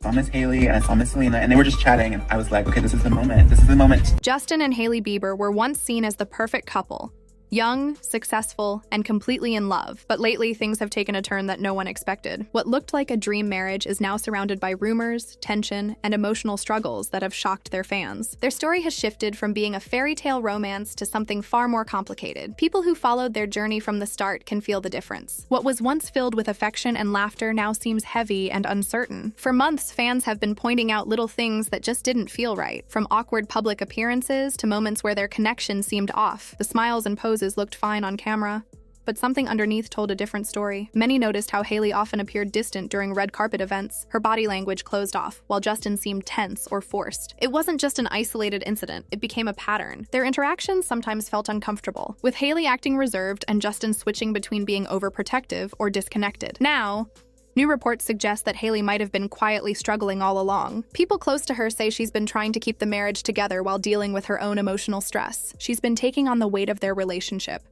saw Miss Hailey and I saw Miss Selena, and they were just chatting, and I was like, okay, this is the moment. This is the moment. Justin and Hailey Bieber were once seen as the perfect couple. Young, successful, and completely in love, but lately things have taken a turn that no one expected. What looked like a dream marriage is now surrounded by rumors, tension, and emotional struggles that have shocked their fans. Their story has shifted from being a fairy tale romance to something far more complicated. People who followed their journey from the start can feel the difference. What was once filled with affection and laughter now seems heavy and uncertain. For months, fans have been pointing out little things that just didn't feel right, from awkward public appearances to moments where their connection seemed off. The smiles and poses looked fine on camera, but something underneath told a different story. Many noticed how Hailey often appeared distant during red carpet events. Her body language closed off, while Justin seemed tense or forced. It wasn't just an isolated incident, it became a pattern. Their interactions sometimes felt uncomfortable, with Hailey acting reserved and Justin switching between being overprotective or disconnected. Now, new reports suggest that Hailey might have been quietly struggling all along. People close to her say she's been trying to keep the marriage together while dealing with her own emotional stress. She's been taking on the weight of their relationship,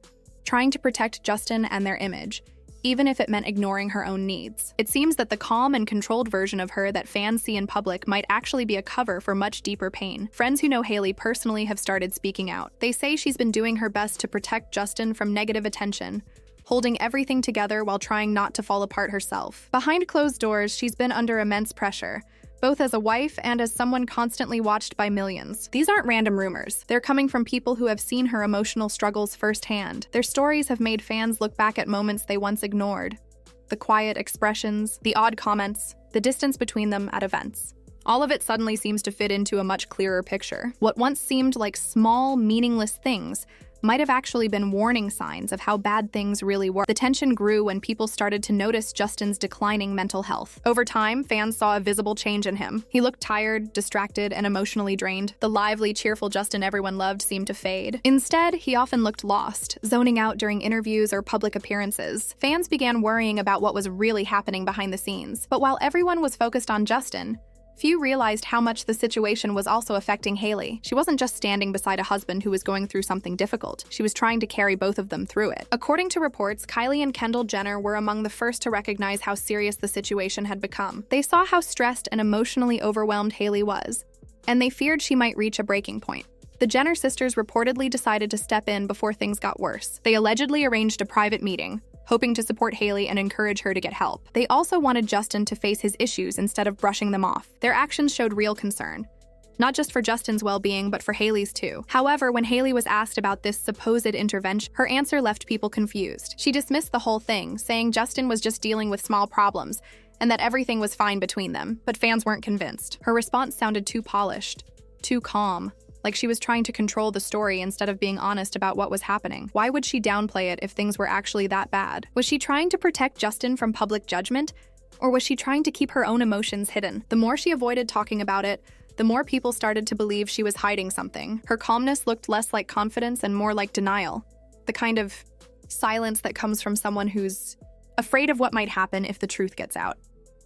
trying to protect Justin and their image, even if it meant ignoring her own needs. It seems that the calm and controlled version of her that fans see in public might actually be a cover for much deeper pain. Friends who know Hailey personally have started speaking out. They say she's been doing her best to protect Justin from negative attention, holding everything together while trying not to fall apart herself. Behind closed doors, she's been under immense pressure, both as a wife and as someone constantly watched by millions. These aren't random rumors. They're coming from people who have seen her emotional struggles firsthand. Their stories have made fans look back at moments they once ignored. The quiet expressions, the odd comments, the distance between them at events. All of it suddenly seems to fit into a much clearer picture. What once seemed like small, meaningless things might have actually been warning signs of how bad things really were. The tension grew when people started to notice Justin's declining mental health. Over time, fans saw a visible change in him. He looked tired, distracted, and emotionally drained. The lively, cheerful Justin everyone loved seemed to fade. Instead, he often looked lost, zoning out during interviews or public appearances. Fans began worrying about what was really happening behind the scenes. But while everyone was focused on Justin, few realized how much the situation was also affecting Hailey. She wasn't just standing beside a husband who was going through something difficult. She was trying to carry both of them through it. According to reports, Kylie and Kendall Jenner were among the first to recognize how serious the situation had become. They saw how stressed and emotionally overwhelmed Hailey was, and they feared she might reach a breaking point. The Jenner sisters reportedly decided to step in before things got worse. They allegedly arranged a private meeting, hoping to support Hailey and encourage her to get help. They also wanted Justin to face his issues instead of brushing them off. Their actions showed real concern, not just for Justin's well-being, but for Hailey's too. However, when Hailey was asked about this supposed intervention, her answer left people confused. She dismissed the whole thing, saying Justin was just dealing with small problems and that everything was fine between them, but fans weren't convinced. Her response sounded too polished, too calm, like she was trying to control the story instead of being honest about what was happening. Why would she downplay it if things were actually that bad? Was she trying to protect Justin from public judgment? Or was she trying to keep her own emotions hidden? The more she avoided talking about it, the more people started to believe she was hiding something. Her calmness looked less like confidence and more like denial. The kind of silence that comes from someone who's afraid of what might happen if the truth gets out.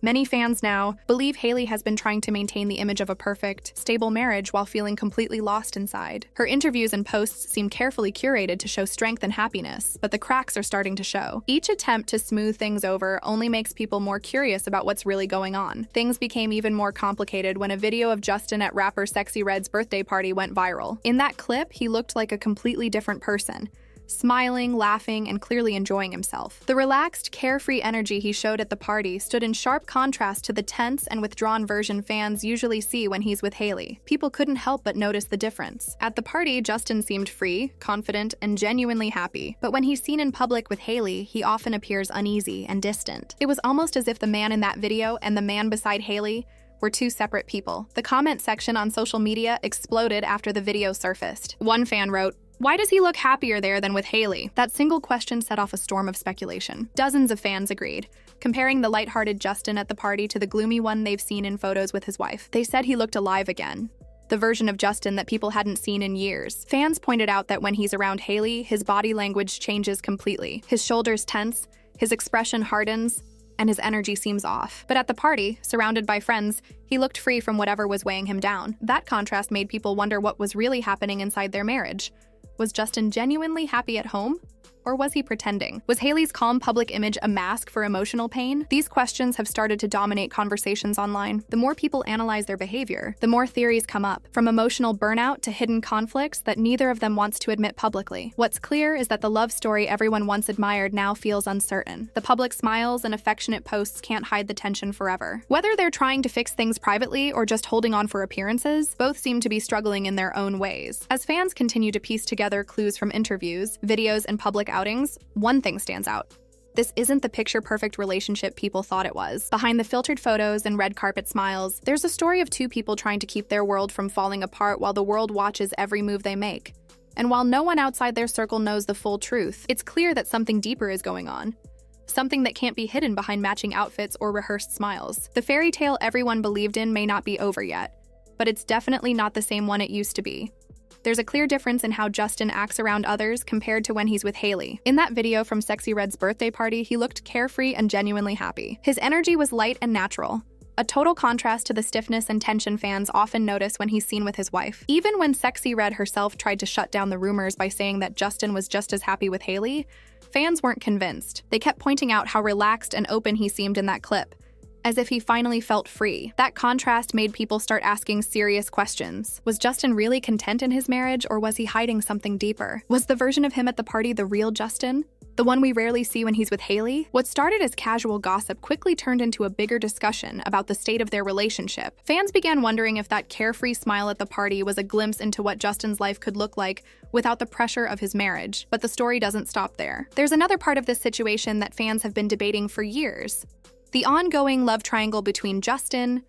Many fans now believe Hailey has been trying to maintain the image of a perfect, stable marriage while feeling completely lost inside. Her interviews and posts seem carefully curated to show strength and happiness, but the cracks are starting to show. Each attempt to smooth things over only makes people more curious about what's really going on. Things became even more complicated when a video of Justin at rapper Sexy Red's birthday party went viral. In that clip, he looked like a completely different person, smiling, laughing, and clearly enjoying himself. The relaxed, carefree energy he showed at the party stood in sharp contrast to the tense and withdrawn version fans usually see when he's with Hailey. People couldn't help but notice the difference. At the party, Justin seemed free, confident, and genuinely happy. But when he's seen in public with Hailey, he often appears uneasy and distant. It was almost as if the man in that video and the man beside Hailey were two separate people. The comment section on social media exploded after the video surfaced. One fan wrote, "Why does he look happier there than with Hailey?" That single question set off a storm of speculation. Dozens of fans agreed, comparing the lighthearted Justin at the party to the gloomy one they've seen in photos with his wife. They said he looked alive again, the version of Justin that people hadn't seen in years. Fans pointed out that when he's around Hailey, his body language changes completely. His shoulders tense, his expression hardens, and his energy seems off. But at the party, surrounded by friends, he looked free from whatever was weighing him down. That contrast made people wonder what was really happening inside their marriage. Was Justin genuinely happy at home? or was he pretending? Was Hailey's calm public image a mask for emotional pain? These questions have started to dominate conversations online. The more people analyze their behavior, the more theories come up, from emotional burnout to hidden conflicts that neither of them wants to admit publicly. What's clear is that the love story everyone once admired now feels uncertain. The public smiles and affectionate posts can't hide the tension forever. Whether they're trying to fix things privately or just holding on for appearances, both seem to be struggling in their own ways. As fans continue to piece together clues from interviews, videos, and public outings, one thing stands out. This isn't the picture-perfect relationship people thought it was. Behind the filtered photos and red carpet smiles, there's a story of two people trying to keep their world from falling apart while the world watches every move they make. And while no one outside their circle knows the full truth, it's clear that something deeper is going on. Something that can't be hidden behind matching outfits or rehearsed smiles. The fairy tale everyone believed in may not be over yet, but it's definitely not the same one it used to be. There's a clear difference in how Justin acts around others compared to when he's with Hailey. In that video from Sexy Red's birthday party, he looked carefree and genuinely happy. His energy was light and natural, a total contrast to the stiffness and tension fans often notice when he's seen with his wife. Even when Sexy Red herself tried to shut down the rumors by saying that Justin was just as happy with Hailey, fans weren't convinced. They kept pointing out how relaxed and open he seemed in that clip, as if he finally felt free. That contrast made people start asking serious questions. Was Justin really content in his marriage, or was he hiding something deeper? Was the version of him at the party the real Justin? The one we rarely see when he's with Hailey? What started as casual gossip quickly turned into a bigger discussion about the state of their relationship. Fans began wondering if that carefree smile at the party was a glimpse into what Justin's life could look like without the pressure of his marriage. But the story doesn't stop there. There's another part of this situation that fans have been debating for years: the ongoing love triangle between Justin,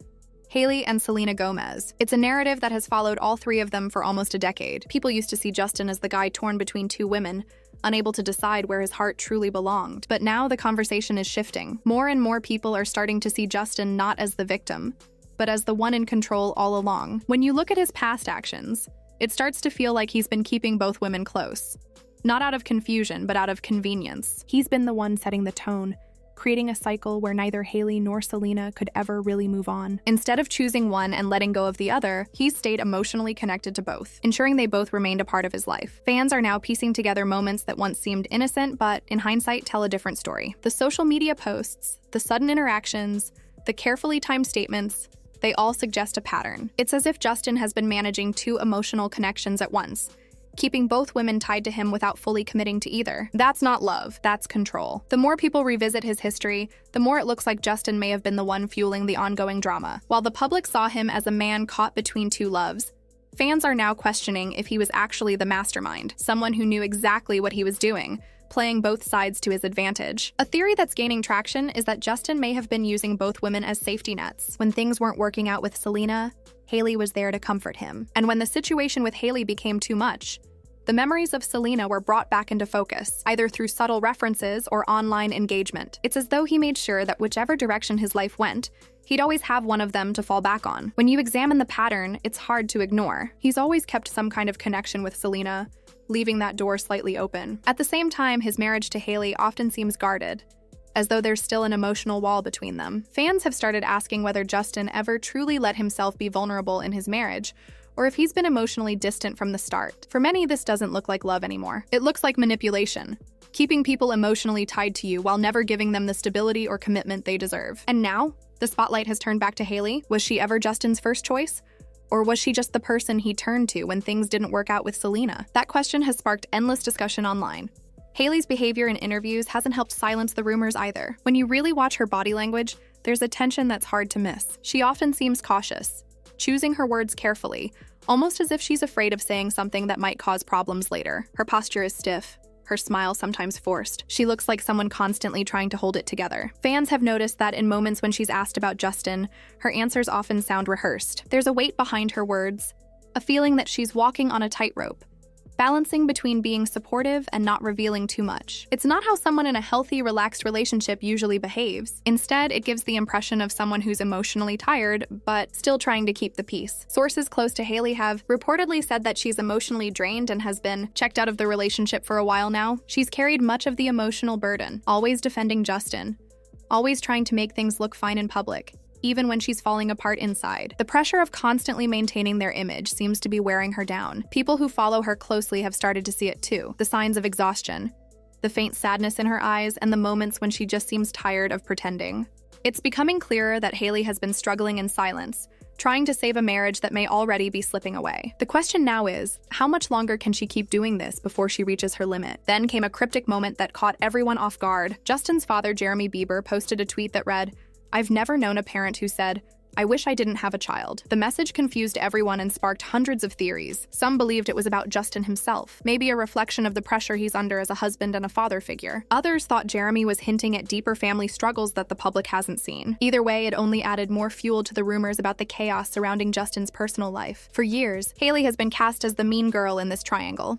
Hailey, and Selena Gomez. It's a narrative that has followed all three of them for almost a decade. People used to see Justin as the guy torn between two women, unable to decide where his heart truly belonged. But now the conversation is shifting. More and more people are starting to see Justin not as the victim, but as the one in control all along. When you look at his past actions, it starts to feel like he's been keeping both women close. Not out of confusion, but out of convenience. He's been the one setting the tone, creating a cycle where neither Hailey nor Selena could ever really move on. Instead of choosing one and letting go of the other, he's stayed emotionally connected to both, ensuring they both remained a part of his life. Fans are now piecing together moments that once seemed innocent, but in hindsight tell a different story. The social media posts, the sudden interactions, the carefully timed statements, they all suggest a pattern. It's as if Justin has been managing two emotional connections at once, keeping both women tied to him without fully committing to either. That's not love, that's control. The more people revisit his history, the more it looks like Justin may have been the one fueling the ongoing drama. While the public saw him as a man caught between two loves, fans are now questioning if he was actually the mastermind, someone who knew exactly what he was doing, playing both sides to his advantage. A theory that's gaining traction is that Justin may have been using both women as safety nets. When things weren't working out with Selena, Hailey was there to comfort him. And when the situation with Hailey became too much, the memories of Selena were brought back into focus, either through subtle references or online engagement. It's as though he made sure that whichever direction his life went, he'd always have one of them to fall back on. When you examine the pattern, it's hard to ignore. He's always kept some kind of connection with Selena, leaving that door slightly open. At the same time, his marriage to Hailey often seems guarded, as though there's still an emotional wall between them. Fans have started asking whether Justin ever truly let himself be vulnerable in his marriage, or if he's been emotionally distant from the start. For many, this doesn't look like love anymore. It looks like manipulation, keeping people emotionally tied to you while never giving them the stability or commitment they deserve. And now, the spotlight has turned back to Hailey. Was she ever Justin's first choice? Or was she just the person he turned to when things didn't work out with Selena? That question has sparked endless discussion online. Hailey's behavior in interviews hasn't helped silence the rumors either. When you really watch her body language, there's a tension that's hard to miss. She often seems cautious, choosing her words carefully, almost as if she's afraid of saying something that might cause problems later. Her posture is stiff, her smile sometimes forced. She looks like someone constantly trying to hold it together. Fans have noticed that in moments when she's asked about Justin, her answers often sound rehearsed. There's a weight behind her words, a feeling that she's walking on a tightrope, balancing between being supportive and not revealing too much. It's not how someone in a healthy, relaxed relationship usually behaves. Instead, it gives the impression of someone who's emotionally tired, but still trying to keep the peace. Sources close to Hailey have reportedly said that she's emotionally drained and has been checked out of the relationship for a while now. She's carried much of the emotional burden, always defending Justin, always trying to make things look fine in public, even when she's falling apart inside. The pressure of constantly maintaining their image seems to be wearing her down. People who follow her closely have started to see it too, the signs of exhaustion. the faint sadness in her eyes, and the moments when she just seems tired of pretending. It's becoming clearer that Hailey has been struggling in silence, trying to save a marriage that may already be slipping away. The question now is, how much longer can she keep doing this before she reaches her limit? Then came a cryptic moment that caught everyone off guard. Justin's father, Jeremy Bieber, posted a tweet that read, "I've never known a parent who said, 'I wish I didn't have a child.'" The message confused everyone and sparked hundreds of theories. Some believed it was about Justin himself, maybe a reflection of the pressure he's under as a husband and a father figure. Others thought Jeremy was hinting at deeper family struggles that the public hasn't seen. Either way, it only added more fuel to the rumors about the chaos surrounding Justin's personal life. For years, Hailey has been cast as the mean girl in this triangle,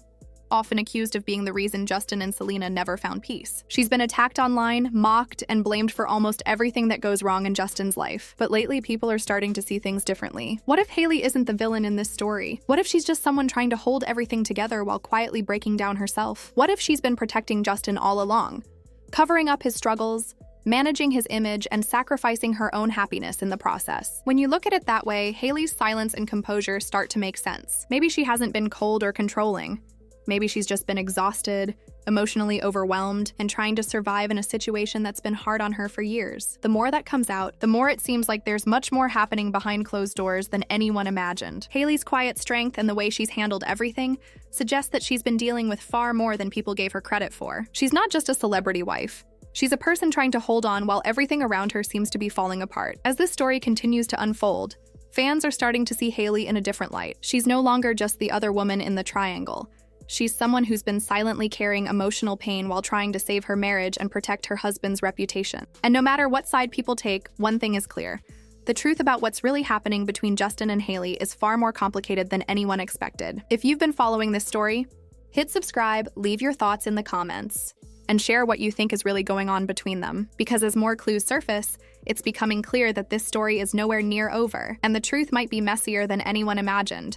often accused of being the reason Justin and Selena never found peace. She's been attacked online, mocked, and blamed for almost everything that goes wrong in Justin's life. But lately, people are starting to see things differently. What if Hailey isn't the villain in this story? What if she's just someone trying to hold everything together while quietly breaking down herself? What if she's been protecting Justin all along, covering up his struggles, managing his image, and sacrificing her own happiness in the process? When you look at it that way, Hailey's silence and composure start to make sense. Maybe she hasn't been cold or controlling. Maybe she's just been exhausted, emotionally overwhelmed, and trying to survive in a situation that's been hard on her for years. The more that comes out, the more it seems like there's much more happening behind closed doors than anyone imagined. Hailey's quiet strength and the way she's handled everything suggests that she's been dealing with far more than people gave her credit for. She's not just a celebrity wife. She's a person trying to hold on while everything around her seems to be falling apart. As this story continues to unfold, fans are starting to see Hailey in a different light. She's no longer just the other woman in the triangle. She's someone who's been silently carrying emotional pain while trying to save her marriage and protect her husband's reputation. And no matter what side people take, one thing is clear. The truth about what's really happening between Justin and Hailey is far more complicated than anyone expected. If you've been following this story, hit subscribe, leave your thoughts in the comments, and share what you think is really going on between them. Because as more clues surface, it's becoming clear that this story is nowhere near over, and the truth might be messier than anyone imagined.